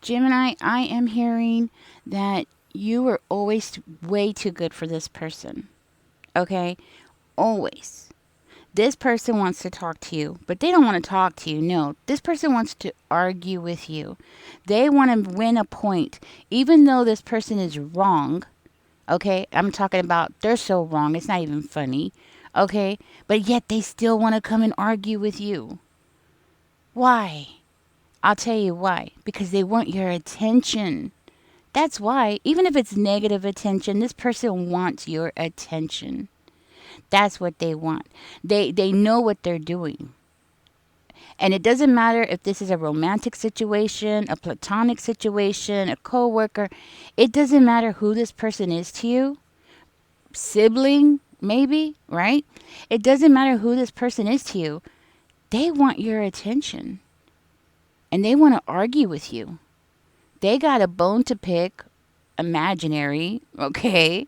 Gemini, I am hearing that you were always way too good for this person. Okay? Always. This person wants to talk to you, but they don't want to talk to you. No, this person wants to argue with you. They want to win a point, even though this person is wrong. Okay? I'm talking about they're so wrong, it's not even funny. Okay? But yet they still want to come and argue with you. Why? I'll tell you why. Because they want your attention. That's why, even if it's negative attention, this person wants your attention. That's what they want. They know what they're doing. And it doesn't matter if this is a romantic situation, a platonic situation, a coworker. It doesn't matter who this person is to you. Sibling, maybe, right? It doesn't matter who this person is to you. They want your attention. And they want to argue with you. They got a bone to pick, imaginary, okay?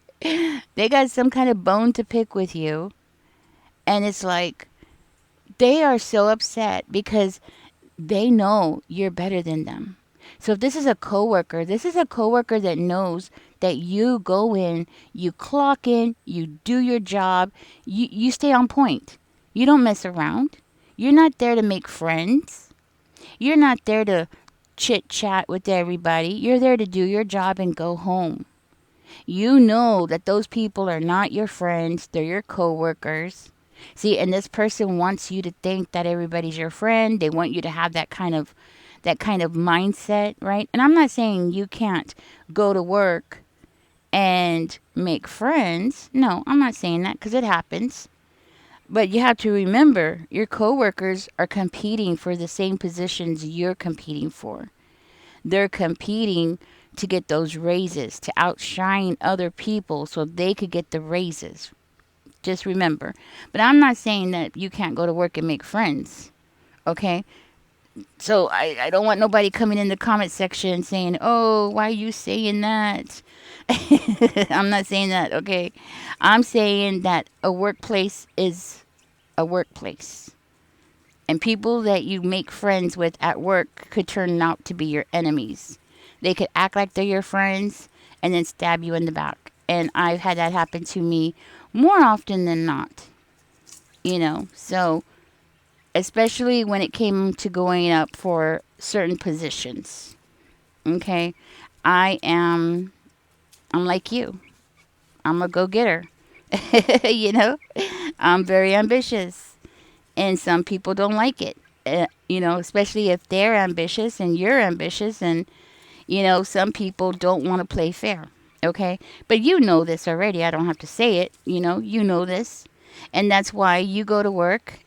They got some kind of bone to pick with you. And it's like they are so upset because they know you're better than them. So if this is a coworker that knows that you go in, you clock in, you do your job, you stay on point. You don't mess around. You're not there to make friends. You're not there to chit chat with everybody. You're there to do your job and go home. You know that those people are not your friends, they're your coworkers. See, and this person wants you to think that everybody's your friend. They want you to have that kind of mindset, right? And I'm not saying you can't go to work and make friends. No, I'm not saying that because it happens. But you have to remember your coworkers are competing for the same positions you're competing for. They're competing to get those raises, to outshine other people so they could get the raises. Just remember. But I'm not saying that you can't go to work and make friends. Okay? So I don't want nobody coming in the comment section saying, oh, why are you saying that? I'm not saying that, okay? I'm saying that a workplace is a workplace. And people that you make friends with at work could turn out to be your enemies. They could act like they're your friends and then stab you in the back. And I've had that happen to me more often than not. So especially when it came to going up for certain positions. Okay? I am I'm like you. I'm a go-getter. you know? I'm very ambitious. And some people don't like it. Especially if they're ambitious and you're ambitious, and some people don't want to play fair. Okay? But you know this already. I don't have to say it. You know this. And that's why you go to work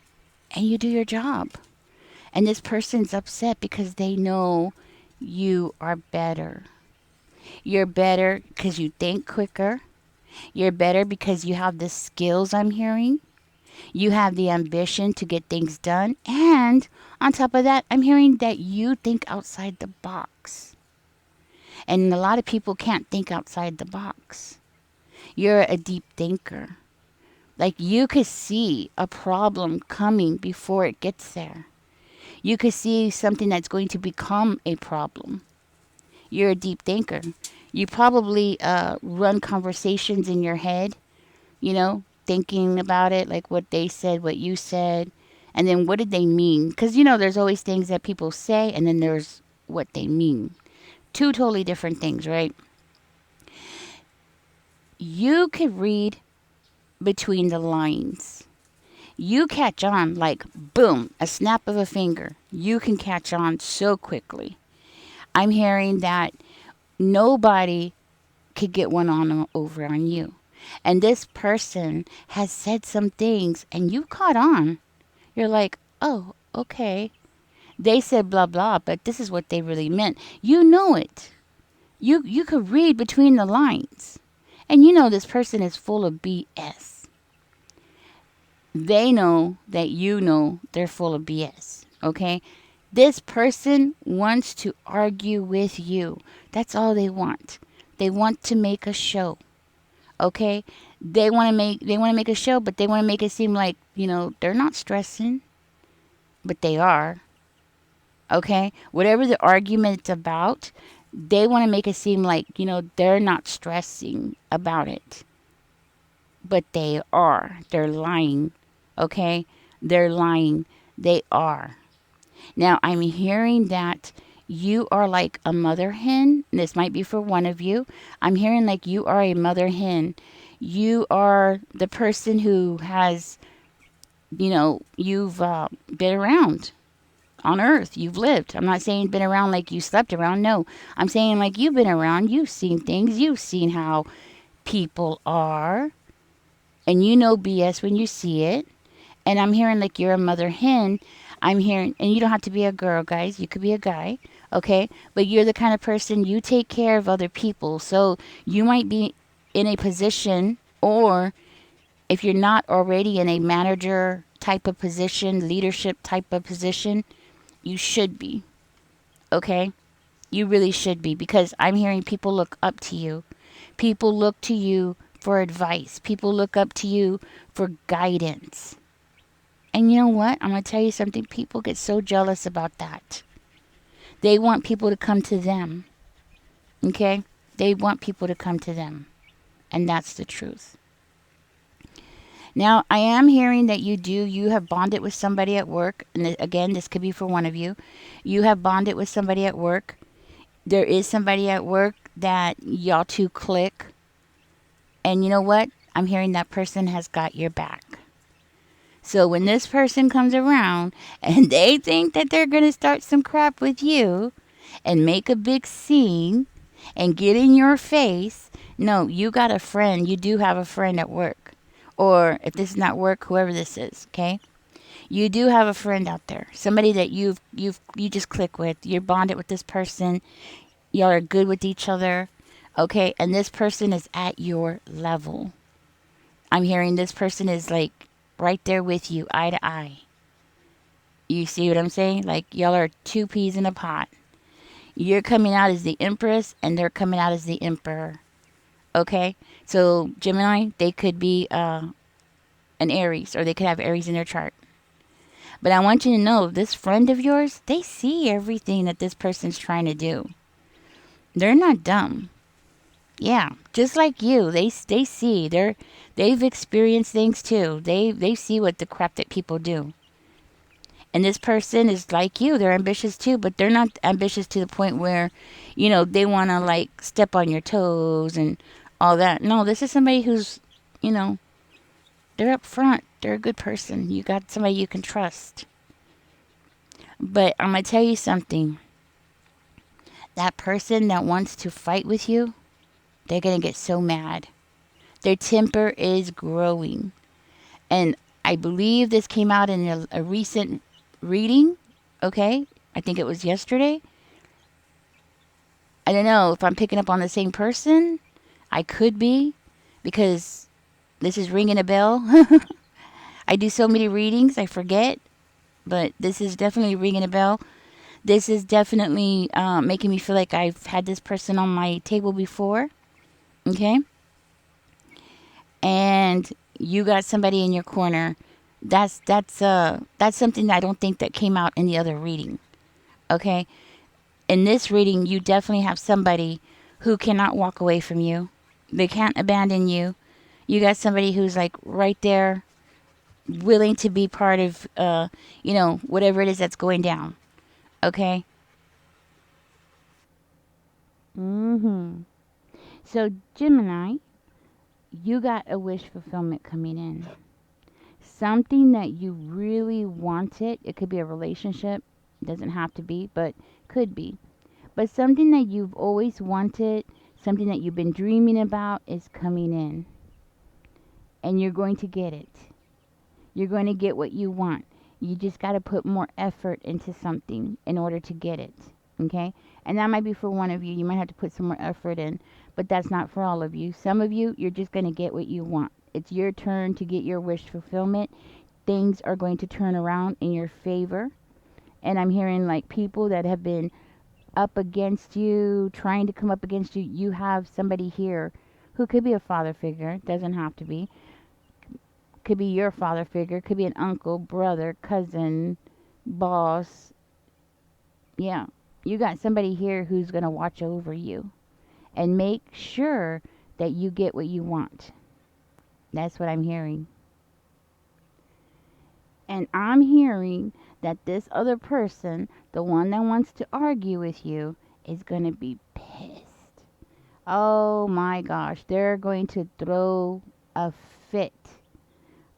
and you do your job. And this person's upset because they know you are better. You're better because you think quicker. You're better because you have the skills I'm hearing. You have the ambition to get things done. And on top of that, I'm hearing that you think outside the box. And a lot of people can't think outside the box. You're a deep thinker. Like you could see a problem coming before it gets there. You could see something that's going to become a problem. You're a deep thinker. You probably run conversations in your head, thinking about it, like what they said, what you said, and then what did they mean? Because, there's always things that people say, and then there's what they mean. Two totally different things, right? You could read between the lines. You catch on like boom, a snap of a finger. You can catch on so quickly. I'm hearing that nobody could get one on over on you. And this person has said some things and you caught on. You're like, oh, okay. They said blah blah, but this is what they really meant. You know it. You could read between the lines. And this person is full of BS. They know that you know they're full of BS. Okay? This person wants to argue with you. That's all they want. They want to make a show. Okay? They want to make a show, but they want to make it seem like, they're not stressing, but they are. Okay? Whatever the argument's about, they want to make it seem like, they're not stressing about it. But they are. They're lying. Okay? They're lying. They are. Now, I'm hearing that you are like a mother hen. This might be for one of you. I'm hearing like you are a mother hen. You are the person who has, you've been around on earth. You've lived. I'm not saying been around like you slept around. No, I'm saying like you've been around. You've seen things. You've seen how people are. And you know BS when you see it. And I'm hearing like you're a mother hen. I'm hearing, and you don't have to be a girl, guys. You could be a guy, okay? But you're the kind of person, you take care of other people. So you might be in a position, or if you're not already in a manager type of position, leadership type of position, you should be, okay? You really should be, because I'm hearing people look up to you. People look to you for advice. People look up to you for guidance. And you know what? I'm going to tell you something. People get so jealous about that. They want people to come to them. Okay? They want people to come to them. And that's the truth. Now, I am hearing that you have bonded with somebody at work. And again, this could be for one of you. You have bonded with somebody at work. There is somebody at work that y'all two click. And you know what? I'm hearing that person has got your back. So when this person comes around and they think that they're going to start some crap with you and make a big scene and get in your face, no, you got a friend. You do have a friend at work. Or if this is not work, whoever this is, okay? You do have a friend out there. Somebody that you just click with. You're bonded with this person. Y'all are good with each other. Okay? And this person is at your level. I'm hearing this person is like right there with you, eye to eye. You see what I'm saying? Like y'all are two peas in a pot. You're coming out as the empress and they're coming out as the emperor. Okay? So Gemini, they could be an Aries, or they could have Aries in their chart. But I want you to know, this friend of yours, they see everything that this person's trying to do. They're not dumb. Yeah, just like you, they see. They've experienced things too. They see what the crap that people do. And this person is like you. They're ambitious too, but they're not ambitious to the point where, they want to like step on your toes and all that. No, this is somebody who's, you know, they're up front. They're a good person. You got somebody you can trust. But I'm going to tell you something. That person that wants to fight with you, they're going to get so mad. Their temper is growing. And I believe this came out in a recent reading. Okay? I think it was yesterday. I don't know if I'm picking up on the same person. I could be, because this is ringing a bell. I do so many readings, I forget. But this is definitely ringing a bell. This is definitely making me feel like I've had this person on my table before. Okay? And you got somebody in your corner. That's something that I don't think that came out in the other reading. Okay? In this reading, you definitely have somebody who cannot walk away from you. They can't abandon you. You got somebody who's like right there, willing to be part of, whatever it is that's going down. Okay? So, Gemini, you got a wish fulfillment coming in. Something that you really wanted. It could be a relationship. It doesn't have to be, but could be. But something that you've always wanted, something that you've been dreaming about is coming in. And you're going to get it. You're going to get what you want. You just got to put more effort into something in order to get it. Okay? And that might be for one of you. You might have to put some more effort in. But that's not for all of you. Some of you, you're just going to get what you want. It's your turn to get your wish fulfillment. Things are going to turn around in your favor. And I'm hearing like people that have been up against you, trying to come up against you. You have somebody here who could be a father figure. Doesn't have to be. Could be your father figure. Could be an uncle, brother, cousin, boss, Yeah. You got somebody here who's going to watch over you and make sure that you get what you want. That's what I'm hearing. And I'm hearing that this other person, the one that wants to argue with you, is going to be pissed. Oh my gosh, they're going to throw a fit.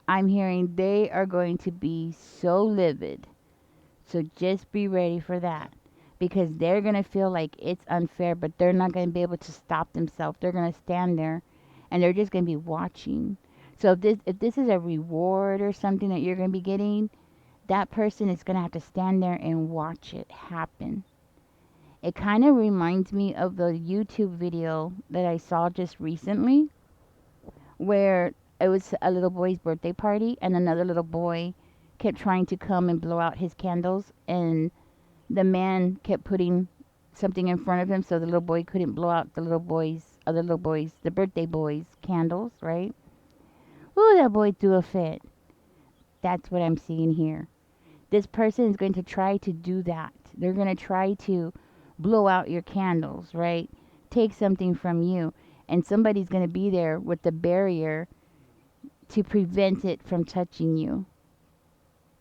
I'm hearing they are going to be so livid. So just be ready for that. Because they're going to feel like it's unfair, but they're not going to be able to stop themselves. They're going to stand there and they're just going to be watching. So if this is a reward or something that you're going to be getting, that person is going to have to stand there and watch it happen. It kind of reminds me of the YouTube video that I saw just recently where it was a little boy's birthday party and another little boy kept trying to come and blow out his candles, and the man kept putting something in front of him so the little boy couldn't blow out the birthday boy's candles, right? Ooh, that boy threw a fit. That's what I'm seeing here. This person is going to try to do that. They're going to try to blow out your candles, right? Take something from you. And somebody's going to be there with the barrier to prevent it from touching you.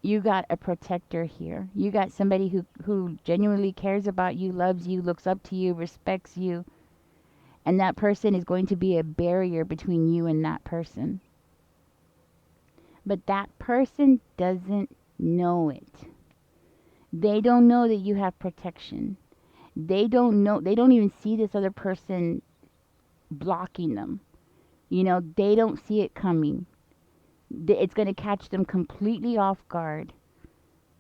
You got a protector here. You got somebody who genuinely cares about you, loves you, looks up to you, respects you. And that person is going to be a barrier between you and that person. But that person doesn't know it. They don't know that you have protection. They don't even see this other person blocking them. They don't see it coming. It's going to catch them completely off guard.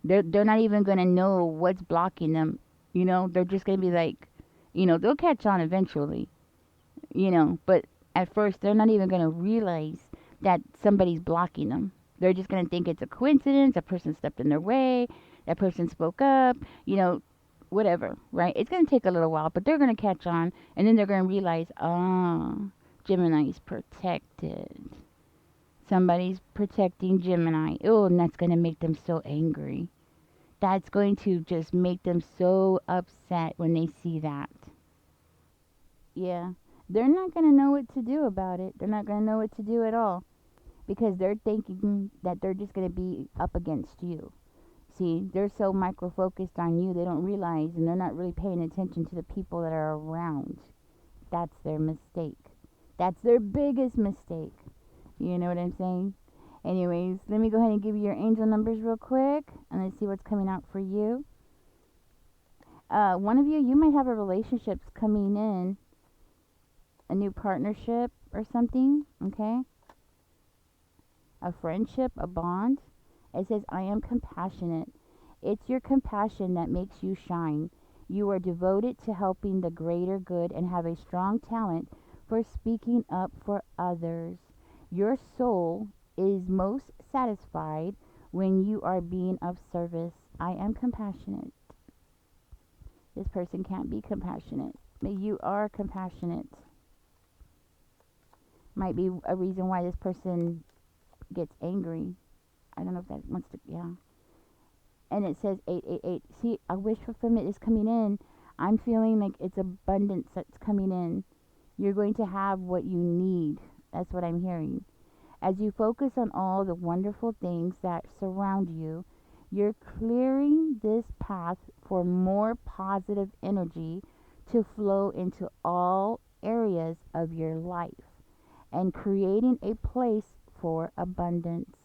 They're not even going to know what's blocking them. They're just going to be like, they'll catch on eventually, but at first they're not even going to realize that somebody's blocking them. They're just going to think it's a coincidence, a person stepped in their way, that person spoke up, whatever, right? It's going to take a little while, but they're going to catch on, and then they're going to realize, Gemini's protected. Somebody's protecting Gemini. Oh, and that's going to make them so angry. That's going to just make them so upset when they see that. Yeah. They're not going to know what to do about it. They're not going to know what to do at all because they're thinking that they're just going to be up against you. See, they're so micro focused on you, they don't realize and they're not really paying attention to the people that are around. That's their mistake. That's their biggest mistake. You know what I'm saying? Anyways, let me go ahead and give you your angel numbers real quick and let's see what's coming out for you. One of you might have a relationship coming in, a new partnership or something, okay? A friendship, a bond. It says, I am compassionate. It's your compassion that makes you shine. You are devoted to helping the greater good and have a strong talent for speaking up for others. Your soul is most satisfied when you are being of service. I am compassionate. This person can't be compassionate, but you are compassionate. Might be a reason why this person gets angry. I don't know if that wants to, yeah. And it says 888. See, a wish fulfillment is coming in. I'm feeling like it's abundance that's coming in. You're going to have what you need. That's what I'm hearing. As you focus on all the wonderful things that surround you, you're clearing this path for more positive energy to flow into all areas of your life and creating a place for abundance.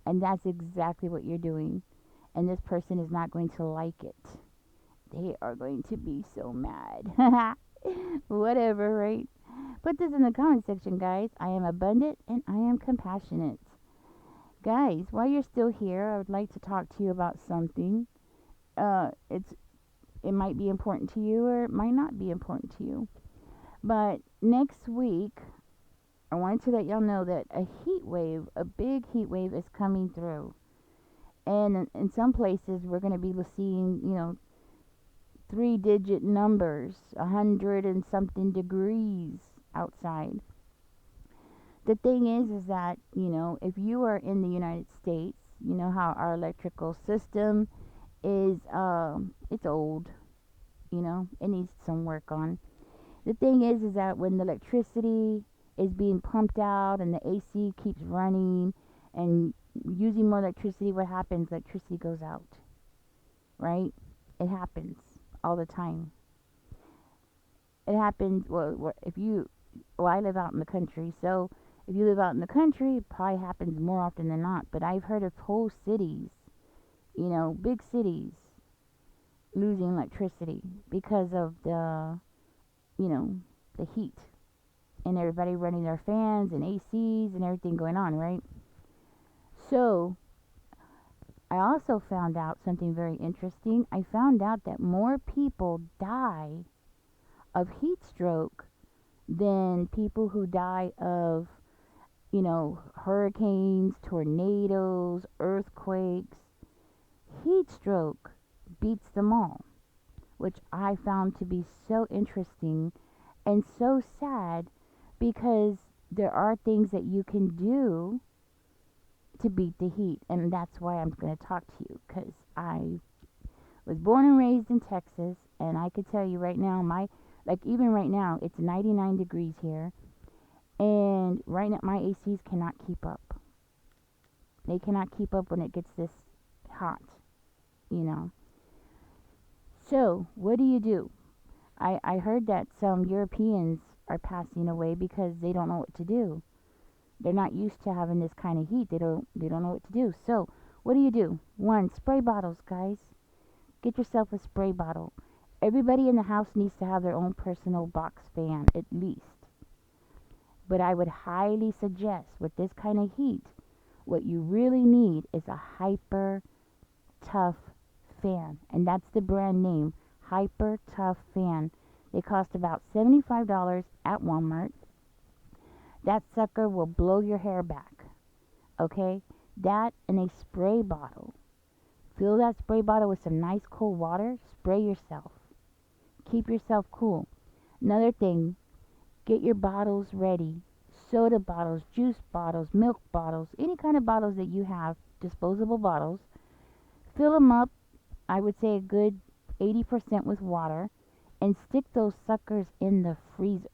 And that's exactly what you're doing. And this person is not going to like it. They are going to be so mad. Whatever, right? Put this in the comment section, guys. I am abundant and I am compassionate. Guys, while you're still here, I would like to talk to you about something. It might be important to you or it might not be important to you. But next week, I wanted to let y'all know that a heat wave, a big heat wave is coming through. And in some places, we're going to be seeing, 3-digit numbers, 100 and something degrees outside. The thing is that, if you are in the United States, you know how our electrical system is it's old, it needs some work on. The thing is that when the electricity is being pumped out and the AC keeps running and using more electricity, what happens? Electricity goes out, right? It happens all the time. It happens, well, if you, well, I live out in the country, so if you live out in the country, it probably happens more often than not. But I've heard of whole cities, big cities, losing electricity because of you know, the heat and everybody running their fans and ACs and everything going on, right? So, I also found out something very interesting. I found out that more people die of heat stroke than people who die of, hurricanes, tornadoes, earthquakes. Heat stroke beats them all, which I found to be so interesting and so sad because there are things that you can do to beat the heat. And that's why I'm going to talk to you, because I was born and raised in Texas, and I could tell you right now, even right now, it's 99 degrees here, and right now my ACs cannot keep up. They cannot keep up when it gets this hot, you know. So, what do you do? I heard that some Europeans are passing away because they don't know what to do. They're not used to having this kind of heat. They don't know what to do. So, what do you do? One, spray bottles, guys. Get yourself a spray bottle. Everybody in the house needs to have their own personal box fan, at least. But I would highly suggest, with this kind of heat, what you really need is a Hyper Tough fan. And that's the brand name, Hyper Tough fan. They cost about $75 at Walmart. That sucker will blow your hair back. Okay? That in a spray bottle. Fill that spray bottle with some nice cold water. Spray yourself. Keep yourself cool. Another thing, get your bottles ready. Soda bottles, juice bottles, milk bottles, any kind of bottles that you have, disposable bottles. Fill them up, I would say a good 80% with water, and stick those suckers in the freezer.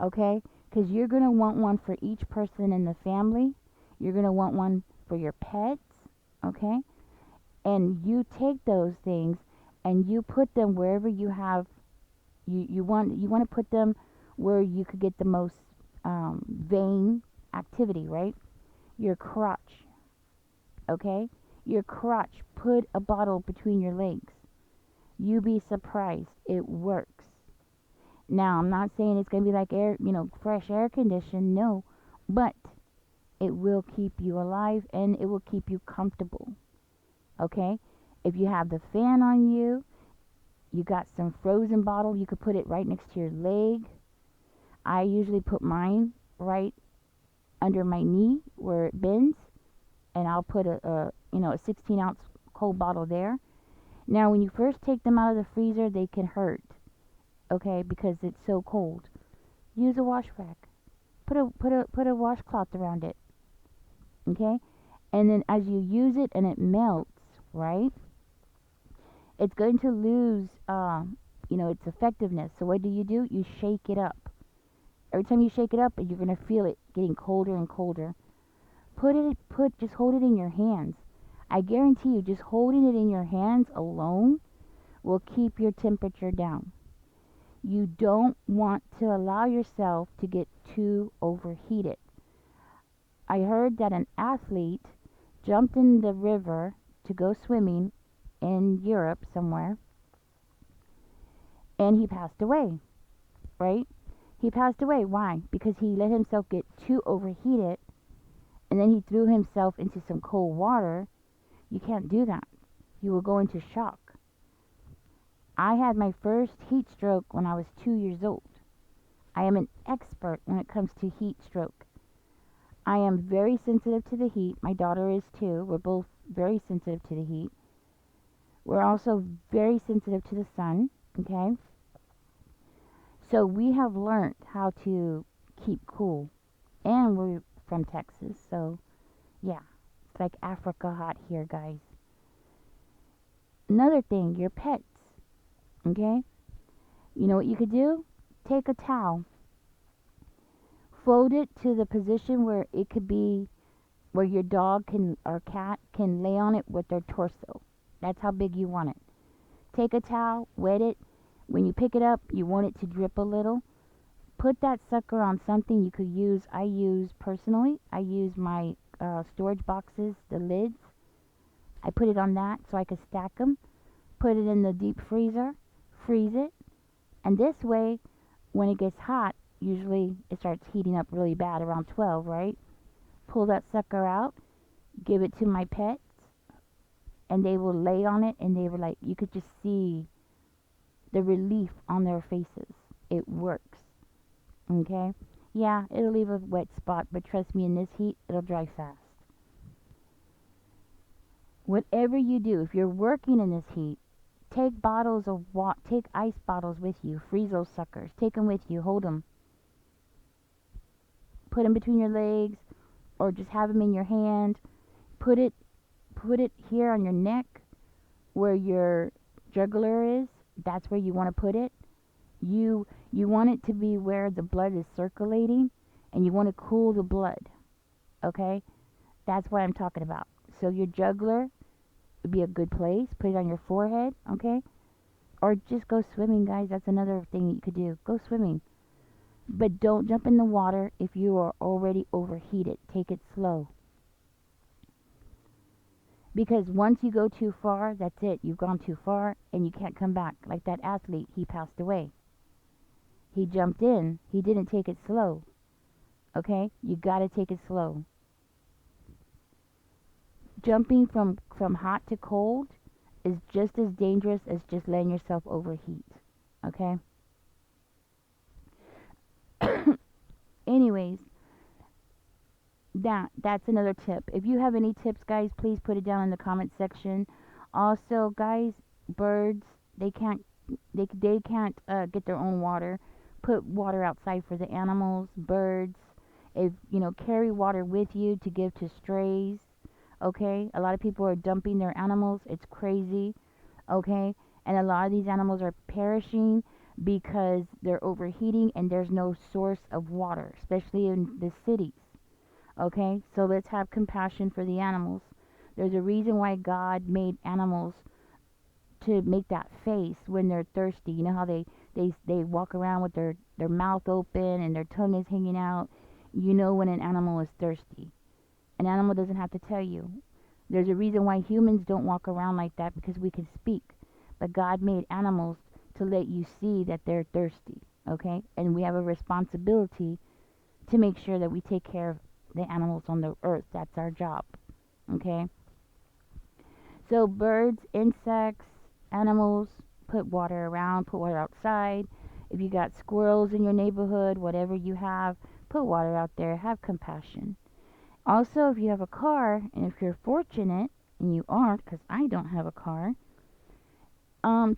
Okay? Because you're going to want one for each person in the family. You're going to want one for your pets. Okay? And you take those things and you put them wherever you have, you want to put them where you could get the most vein activity, right? Your crotch. Okay? Your crotch. Put a bottle between your legs. You be surprised. It works. Now, I'm not saying it's going to be like air, fresh air conditioned. No. But it will keep you alive and it will keep you comfortable. Okay? If you have the fan on you, you got some frozen bottle, you could put it right next to your leg. I usually put mine right under my knee where it bends, and I'll put a 16-ounce cold bottle there. Now, when you first take them out of the freezer, they can hurt, okay, because it's so cold. Use a wash rack. Put a washcloth around it, okay? And then as you use it and it melts, right? It's going to lose, its effectiveness. So what do? You shake it up. Every time you shake it up, you're going to feel it getting colder and colder. Just hold it in your hands. I guarantee you, just holding it in your hands alone will keep your temperature down. You don't want to allow yourself to get too overheated. I heard that an athlete jumped in the river to go swimming in Europe somewhere, and he passed away, right? He passed away. Why? Because he let himself get too overheated, and then he threw himself into some cold water. You can't do that. You will go into shock. I had my first heat stroke when I was 2 years old. I am an expert when it comes to heat stroke. I am very sensitive to the heat. My daughter is too. We're both very sensitive to the heat. We're also very sensitive to the sun, okay? So we have learned how to keep cool. And we're from Texas, so yeah, it's like Africa hot here, guys. Another thing, your pets. Okay? You know what you could do? Take a towel, fold it to the position where it could be where your dog can or cat can lay on it with their torso. That's how big you want it. Take a towel, wet it. When you pick it up, you want it to drip a little. Put that sucker on something you could use. I use my storage boxes, the lids. I put it on that so I could stack them. Put it in the deep freezer, freeze it, and this way, when it gets hot, usually it starts heating up really bad around 12, right? Pull that sucker out, give it to my pets, and they will lay on it, and they were like, you could just see the relief on their faces. It works. Okay? Yeah, it'll leave a wet spot, but trust me, in this heat, it'll dry fast. Whatever you do, if you're working in this heat, take bottles of water, take ice bottles with you, freeze those suckers, take them with you, hold them, put them between your legs, or just have them in your hand. Put it, put it here on your neck, where your jugular is. That's where you want to put it. You want it to be where the blood is circulating, and you want to cool the blood. Okay, that's what I'm talking about. So your jugular would be a good place. Put it on your forehead. Okay, or just go swimming, guys. That's another thing that you could do. Go swimming, but don't jump in the water if you are already overheated. Take it slow. Because once you go too far, that's it. You've gone too far and you can't come back. Like that athlete, he passed away. He jumped in, he didn't take it slow. Okay? You got to take it slow. Jumping from hot to cold is just as dangerous as just letting yourself overheat. Okay? Anyways, that's another tip. If you have any tips, guys, please put it down in the comment section. Also, guys, birds, they can't get their own water. Put water outside for the animals, birds. If carry water with you to give to strays. Okay, a lot of people are dumping their animals. It's crazy. Okay, and a lot of these animals are perishing because they're overheating and there's no source of water, especially in the cities. Okay, so let's have compassion for the animals. There's a reason why God made animals to make that face when they're thirsty. You know how they walk around with their mouth open and their tongue is hanging out. You know when an animal is thirsty. An animal doesn't have to tell you. There's a reason why humans don't walk around like that, because we can speak. But God made animals to let you see that they're thirsty. Okay, and we have a responsibility to make sure that we take care of the animals on the earth. That's our job. Okay? So birds, insects, animals, put water around, put water outside. If you got squirrels in your neighborhood, whatever you have, put water out there. Have compassion. Also, if you have a car, and if you're fortunate, and you aren't, because I don't have a car,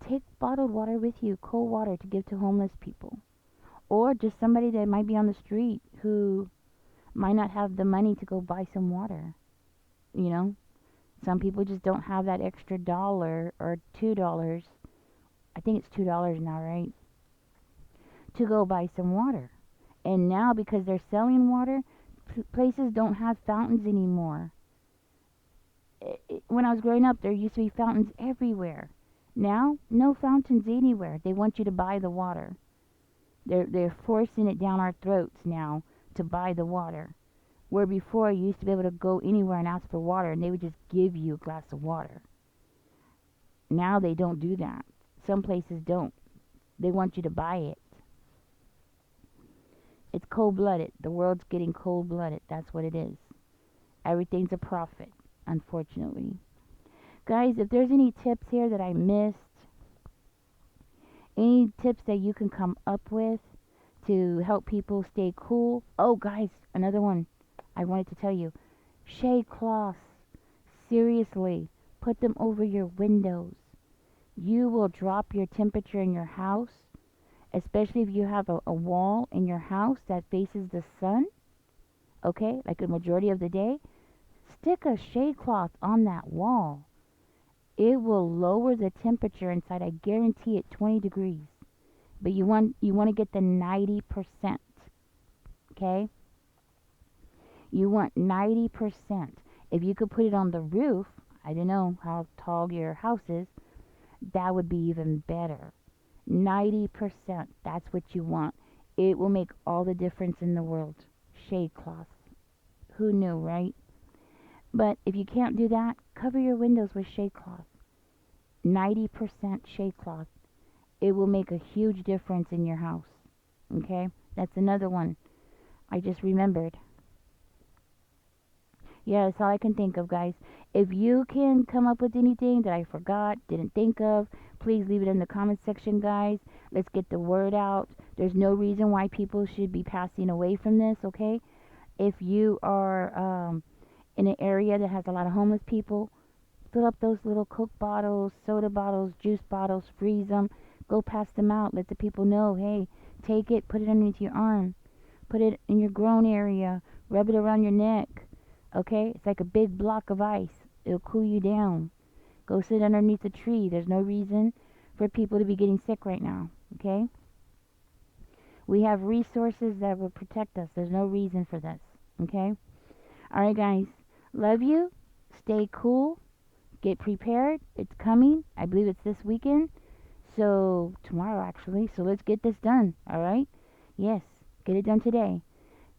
take bottled water with you, cold water to give to homeless people. Or just somebody that might be on the street who might not have the money to go buy some water. You know, some people just don't have that extra dollar or $2. I think it's $2 now, right? To go buy some water. And now, because they're selling water, places don't have fountains anymore. When I was growing up, there used to be fountains everywhere. Now, no fountains anywhere. They want you to buy the water. They're forcing it down our throats now to buy the water. Where before you used to be able to go anywhere and ask for water and they would just give you a glass of water. Now they don't do that. Some places don't. They want you to buy it. It's cold-blooded. The world's getting cold-blooded. That's what it is. Everything's a profit, unfortunately. Guys, if there's any tips here that I missed, any tips that you can come up with to help people stay cool. Oh, guys, another one I wanted to tell you. Shade cloths. Seriously, put them over your windows. You will drop your temperature in your house, especially if you have a wall in your house that faces the sun. Okay, like a majority of the day. Stick a shade cloth on that wall. It will lower the temperature inside. I guarantee it 20 degrees. But you want to get the 90%, okay? You want 90%. If you could put it on the roof, I don't know how tall your house is, that would be even better. 90%, that's what you want. It will make all the difference in the world. Shade cloth. Who knew, right? But if you can't do that, cover your windows with shade cloth. 90% shade cloth. It will make a huge difference in your house. Okay? That's another one I just remembered. Yeah, that's all I can think of, guys. If you can come up with anything that I forgot, didn't think of, please leave it in the comment section, guys. Let's get the word out. There's no reason why people should be passing away from this, okay? If you are in an area that has a lot of homeless people, fill up those little Coke bottles, soda bottles, juice bottles, freeze them, go pass them out. Let the people know, hey, take it, put it underneath your arm, put it in your groin area, rub it around your neck. Okay? It's like a big block of ice. It'll cool you down. Go sit underneath a tree. There's no reason for people to be getting sick right now. Okay? We have resources that will protect us. There's no reason for this. Okay? Alright, guys. Love you. Stay cool. Get prepared. It's coming. I believe it's this weekend. So, tomorrow actually. So, let's get this done. Alright? Yes. Get it done today.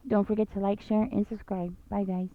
Don't forget to like, share, and subscribe. Bye, guys.